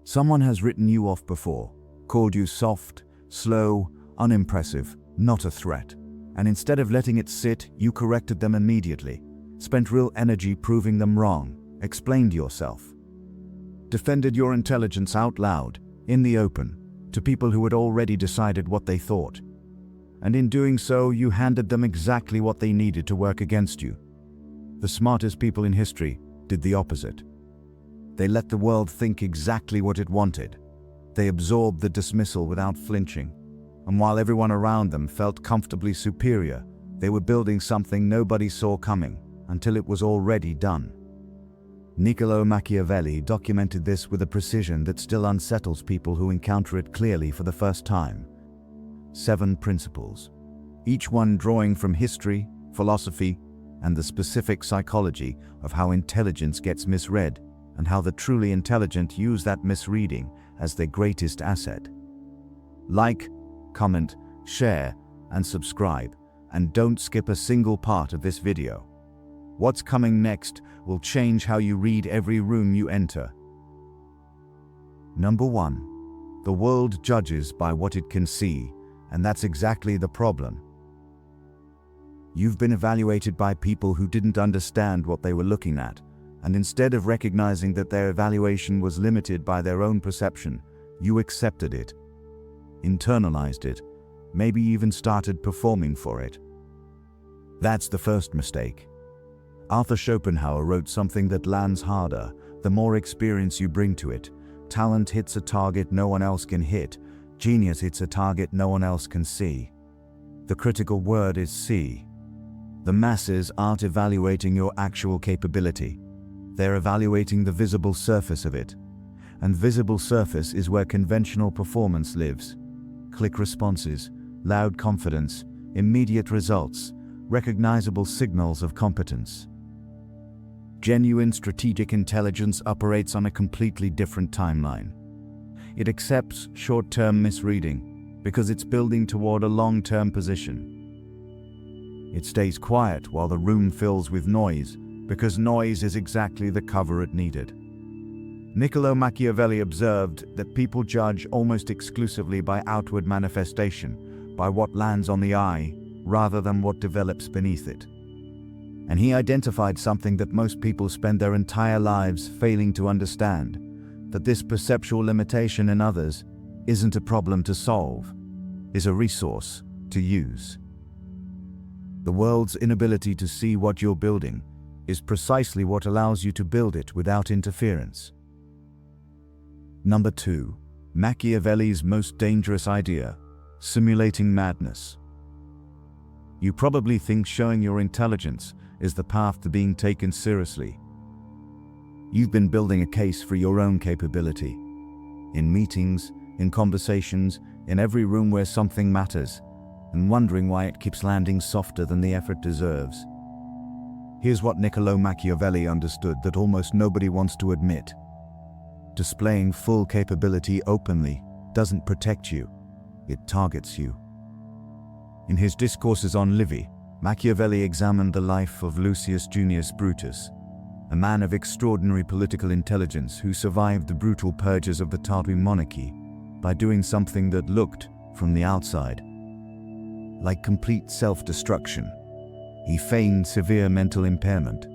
Someone has written you off before, called you soft, slow, unimpressive, not a threat. And instead of letting it sit, you corrected them immediately, spent real energy proving them wrong, explained yourself. Defended your intelligence out loud, in the open, to people who had already decided what they thought. And in doing so, you handed them exactly what they needed to work against you. The smartest people in history did the opposite. They let the world think exactly what it wanted. They absorbed the dismissal without flinching. And while everyone around them felt comfortably superior, they were building something nobody saw coming until it was already done. Niccolò Machiavelli documented this with a precision that still unsettles people who encounter it clearly for the first time. 7 principles, each one drawing from history, philosophy, and the specific psychology of how intelligence gets misread and how the truly intelligent use that misreading as their greatest asset. Like, comment, share, and subscribe, and don't skip a single part of this video. What's coming next will change how you read every room you enter. Number 1. The world judges by what it can see, and that's exactly the problem. You've been evaluated by people who didn't understand what they were looking at, and instead of recognizing that their evaluation was limited by their own perception, you accepted it, internalized it, maybe even started performing for it. That's the first mistake. Arthur Schopenhauer wrote something that lands harder the more experience you bring to it. Talent hits a target no one else can hit. Genius hits a target no one else can see. The critical word is see. The masses aren't evaluating your actual capability. They're evaluating the visible surface of it. And visible surface is where conventional performance lives. Click responses, loud confidence, immediate results, recognizable signals of competence. Genuine strategic intelligence operates on a completely different timeline. It accepts short-term misreading because it's building toward a long-term position. It stays quiet while the room fills with noise because noise is exactly the cover it needed. Niccolò Machiavelli observed that people judge almost exclusively by outward manifestation, by what lands on the eye, rather than what develops beneath it. And he identified something that most people spend their entire lives failing to understand, that this perceptual limitation in others isn't a problem to solve, is a resource to use. The world's inability to see what you're building is precisely what allows you to build it without interference. Number 2. Machiavelli's most dangerous idea: simulating madness. You probably think showing your intelligence is the path to being taken seriously. You've been building a case for your own capability. In meetings, in conversations, in every room where something matters, and wondering why it keeps landing softer than the effort deserves. Here's what Niccolò Machiavelli understood that almost nobody wants to admit. Displaying full capability openly doesn't protect you, it targets you. In his discourses on Livy, Machiavelli examined the life of Lucius Junius Brutus, a man of extraordinary political intelligence who survived the brutal purges of the Tarquin monarchy by doing something that looked, from the outside, like complete self-destruction. He feigned severe mental impairment.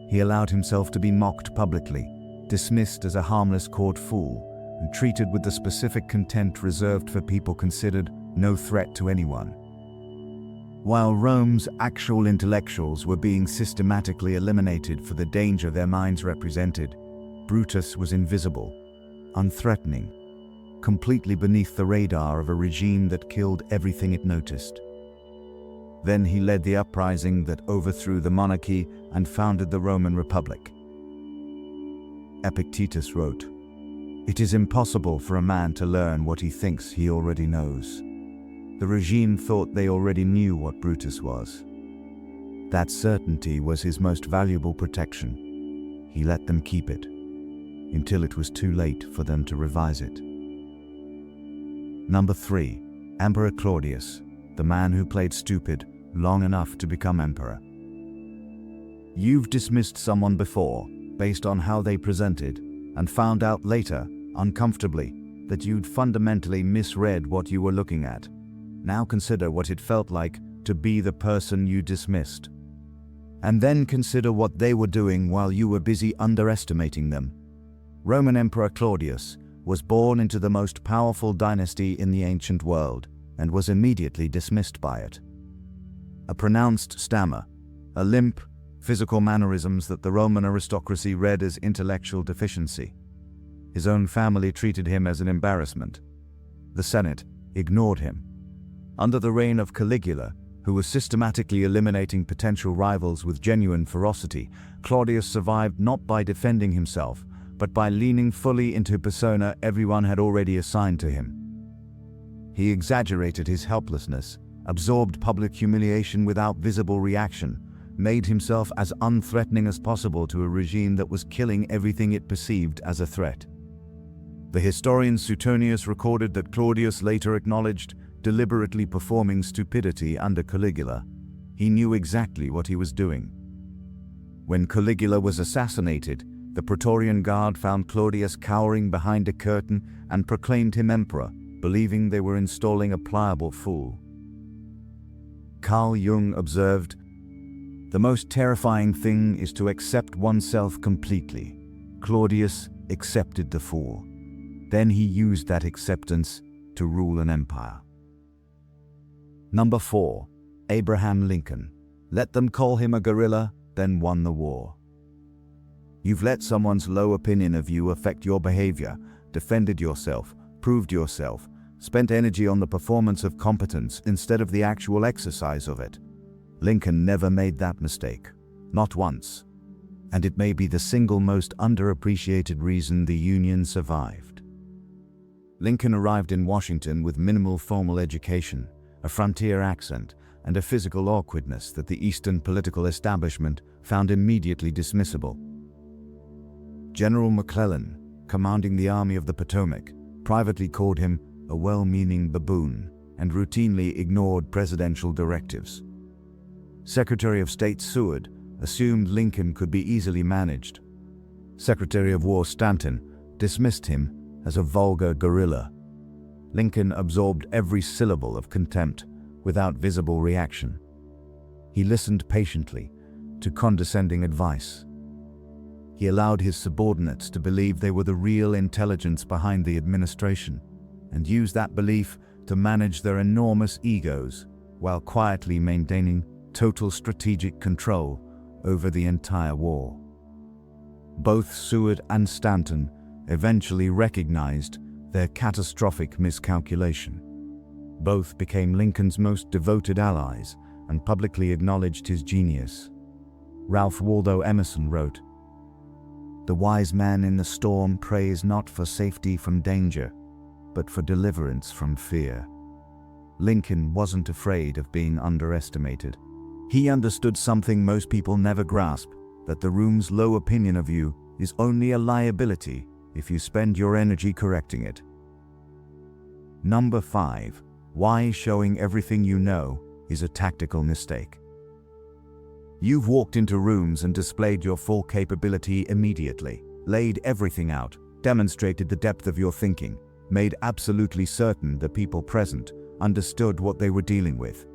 He allowed himself to be mocked publicly, dismissed as a harmless court fool, and treated with the specific contempt reserved for people considered no threat to anyone. While Rome's actual intellectuals were being systematically eliminated for the danger their minds represented, Brutus was invisible, unthreatening, completely beneath the radar of a regime that killed everything it noticed. Then he led the uprising that overthrew the monarchy and founded the Roman Republic. Epictetus wrote, "It is impossible for a man to learn what he thinks he already knows." The regime thought they already knew what Brutus was. That certainty was his most valuable protection. He let them keep it, until it was too late for them to revise it. Number 3. Emperor Claudius, the man who played stupid long enough to become emperor. You've dismissed someone before, based on how they presented, and found out later uncomfortably, that you'd fundamentally misread what you were looking at. Now consider what it felt like to be the person you dismissed. And then consider what they were doing while you were busy underestimating them. Roman Emperor Claudius was born into the most powerful dynasty in the ancient world and was immediately dismissed by it. A pronounced stammer, a limp, physical mannerisms that the Roman aristocracy read as intellectual deficiency. His own family treated him as an embarrassment. The Senate ignored him. Under the reign of Caligula, who was systematically eliminating potential rivals with genuine ferocity, Claudius survived not by defending himself, but by leaning fully into persona everyone had already assigned to him. He exaggerated his helplessness, absorbed public humiliation without visible reaction, made himself as unthreatening as possible to a regime that was killing everything it perceived as a threat. The historian Suetonius recorded that Claudius later acknowledged deliberately performing stupidity under Caligula. He knew exactly what he was doing. When Caligula was assassinated, the Praetorian Guard found Claudius cowering behind a curtain and proclaimed him emperor, believing they were installing a pliable fool. Carl Jung observed, "The most terrifying thing is to accept oneself completely." Claudius accepted the fool. Then he used that acceptance to rule an empire. Number 4. Abraham Lincoln. Let them call him a guerrilla, then won the war. You've let someone's low opinion of you affect your behavior, defended yourself, proved yourself, spent energy on the performance of competence instead of the actual exercise of it. Lincoln never made that mistake. Not once. And it may be the single most underappreciated reason the Union survived. Lincoln arrived in Washington with minimal formal education, a frontier accent, and a physical awkwardness that the Eastern political establishment found immediately dismissible. General McClellan, commanding the Army of the Potomac, privately called him a well-meaning baboon and routinely ignored presidential directives. Secretary of State Seward assumed Lincoln could be easily managed. Secretary of War Stanton dismissed him as a vulgar guerrilla. Lincoln absorbed every syllable of contempt without visible reaction. He listened patiently to condescending advice. He allowed his subordinates to believe they were the real intelligence behind the administration, and used that belief to manage their enormous egos while quietly maintaining total strategic control over the entire war. Both Seward and Stanton eventually recognized their catastrophic miscalculation. Both became Lincoln's most devoted allies and publicly acknowledged his genius. Ralph Waldo Emerson wrote, "The wise man in the storm prays not for safety from danger, but for deliverance from fear." Lincoln wasn't afraid of being underestimated. He understood something most people never grasp, that the room's low opinion of you is only a liability if you spend your energy correcting it. Number 5. Why showing everything you know is a tactical mistake. You've walked into rooms and displayed your full capability immediately, laid everything out, demonstrated the depth of your thinking, made absolutely certain the people present understood what they were dealing with.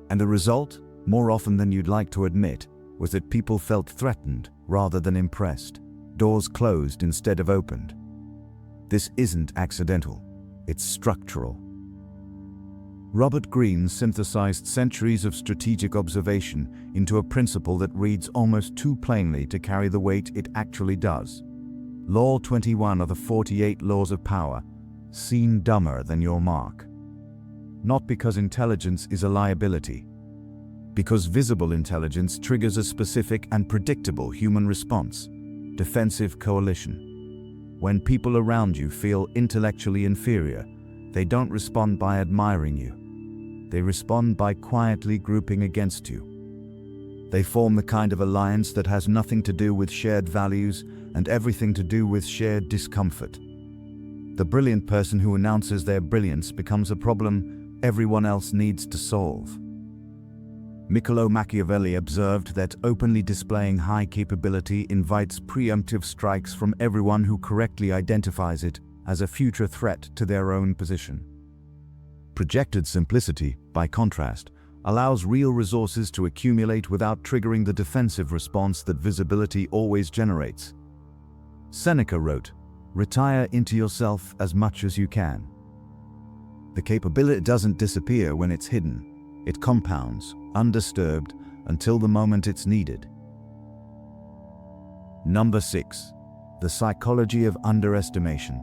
And the result, more often than you'd like to admit, was that people felt threatened rather than impressed. Doors closed instead of opened. This isn't accidental, it's structural. Robert Greene synthesized centuries of strategic observation into a principle that reads almost too plainly to carry the weight it actually does. Law 21 of the 48 laws of power: seem dumber than your mark. Not because intelligence is a liability, because visible intelligence triggers a specific and predictable human response: defensive coalition. When people around you feel intellectually inferior, they don't respond by admiring you. They respond by quietly grouping against you. They form the kind of alliance that has nothing to do with shared values and everything to do with shared discomfort. The brilliant person who announces their brilliance becomes a problem everyone else needs to solve. Niccolo Machiavelli observed that openly displaying high capability invites preemptive strikes from everyone who correctly identifies it as a future threat to their own position. Projected simplicity, by contrast, allows real resources to accumulate without triggering the defensive response that visibility always generates. Seneca wrote, "Retire into yourself as much as you can." The capability doesn't disappear when it's hidden. It compounds, undisturbed, until the moment it's needed. Number 6. The psychology of underestimation.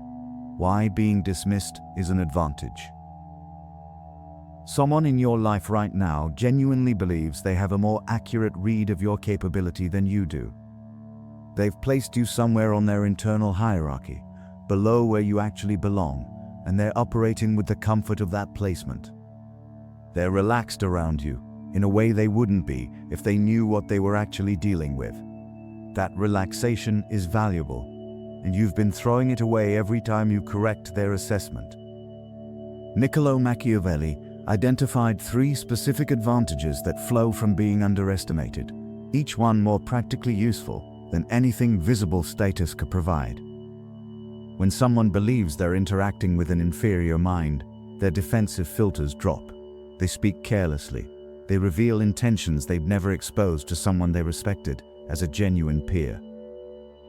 Why being dismissed is an advantage. Someone in your life right now genuinely believes they have a more accurate read of your capability than you do. They've placed you somewhere on their internal hierarchy, below where you actually belong, and they're operating with the comfort of that placement. They're relaxed around you, in a way they wouldn't be if they knew what they were actually dealing with. That relaxation is valuable, and you've been throwing it away every time you correct their assessment. Niccolo Machiavelli identified 3 specific advantages that flow from being underestimated, each one more practically useful than anything visible status could provide. When someone believes they're interacting with an inferior mind, their defensive filters drop. They speak carelessly. They reveal intentions they've never exposed to someone they respected as a genuine peer.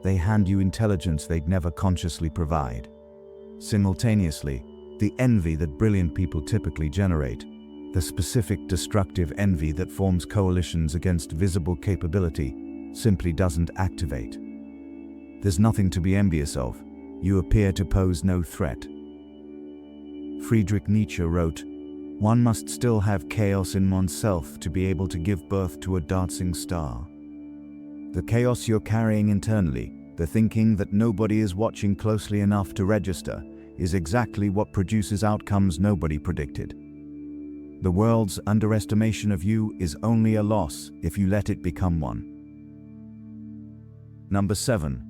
They hand you intelligence they'd never consciously provide. Simultaneously, the envy that brilliant people typically generate, the specific destructive envy that forms coalitions against visible capability, simply doesn't activate. There's nothing to be envious of. You appear to pose no threat. Friedrich Nietzsche wrote, "One must still have chaos in oneself to be able to give birth to a dancing star." The chaos you're carrying internally, the thinking that nobody is watching closely enough to register, is exactly what produces outcomes nobody predicted. The world's underestimation of you is only a loss if you let it become one. Number 7.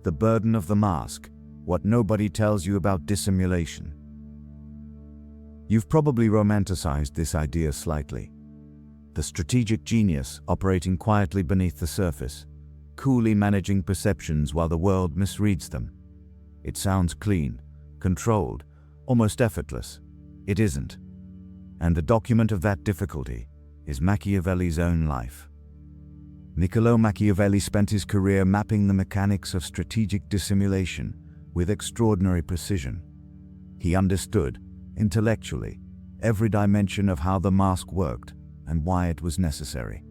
The burden of the mask. What nobody tells you about dissimulation. You've probably romanticized this idea slightly. The strategic genius operating quietly beneath the surface, coolly managing perceptions while the world misreads them. It sounds clean, controlled, almost effortless. It isn't. And the document of that difficulty is Machiavelli's own life. Niccolo Machiavelli spent his career mapping the mechanics of strategic dissimulation with extraordinary precision. He understood, intellectually, every dimension of how the mask worked and why it was necessary.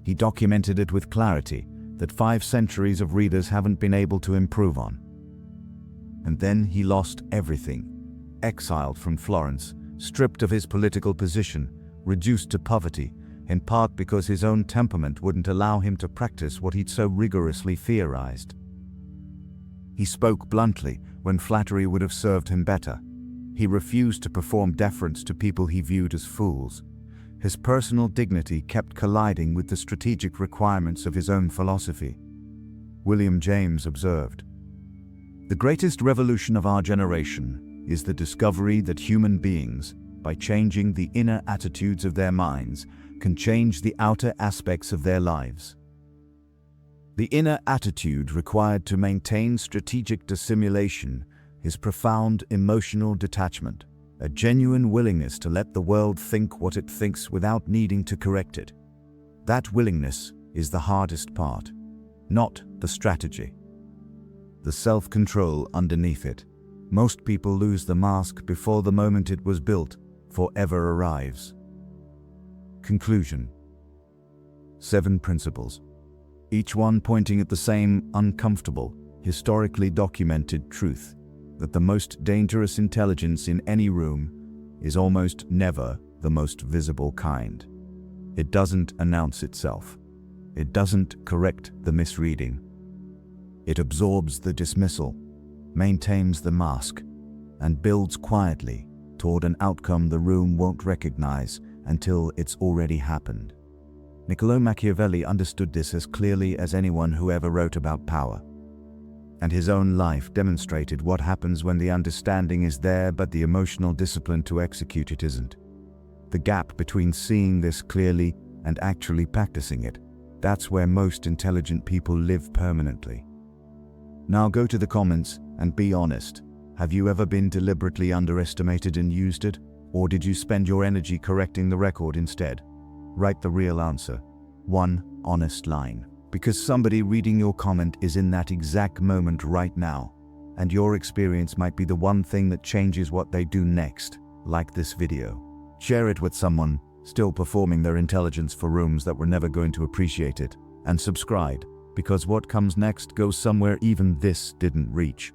He documented it with clarity that 5 centuries of readers haven't been able to improve on. And then he lost everything, exiled from Florence, stripped of his political position, reduced to poverty, in part because his own temperament wouldn't allow him to practice what he'd so rigorously theorized. He spoke bluntly when flattery would have served him better. He refused to perform deference to people he viewed as fools. His personal dignity kept colliding with the strategic requirements of his own philosophy. William James observed, "The greatest revolution of our generation is the discovery that human beings, by changing the inner attitudes of their minds, can change the outer aspects of their lives." The inner attitude required to maintain strategic dissimulation is profound emotional detachment, a genuine willingness to let the world think what it thinks without needing to correct it. That willingness is the hardest part, not the strategy. The self-control underneath it. Most people lose the mask before the moment it was built forever arrives. Conclusion. 7 principles, each one pointing at the same uncomfortable, historically documented truth, that the most dangerous intelligence in any room is almost never the most visible kind. It doesn't announce itself. It doesn't correct the misreading. It absorbs the dismissal, maintains the mask, and builds quietly toward an outcome the room won't recognize until it's already happened. Niccolo Machiavelli understood this as clearly as anyone who ever wrote about power. And his own life demonstrated what happens when the understanding is there but the emotional discipline to execute it isn't. The gap between seeing this clearly and actually practicing it. That's where most intelligent people live permanently. Now go to the comments and be honest. Have you ever been deliberately underestimated and used it? Or did you spend your energy correcting the record instead? Write the real answer. One honest line. Because somebody reading your comment is in that exact moment right now, and your experience might be the one thing that changes what they do next. Like this video. Share it with someone still performing their intelligence for rooms that were never going to appreciate it. And subscribe, because what comes next goes somewhere even this didn't reach.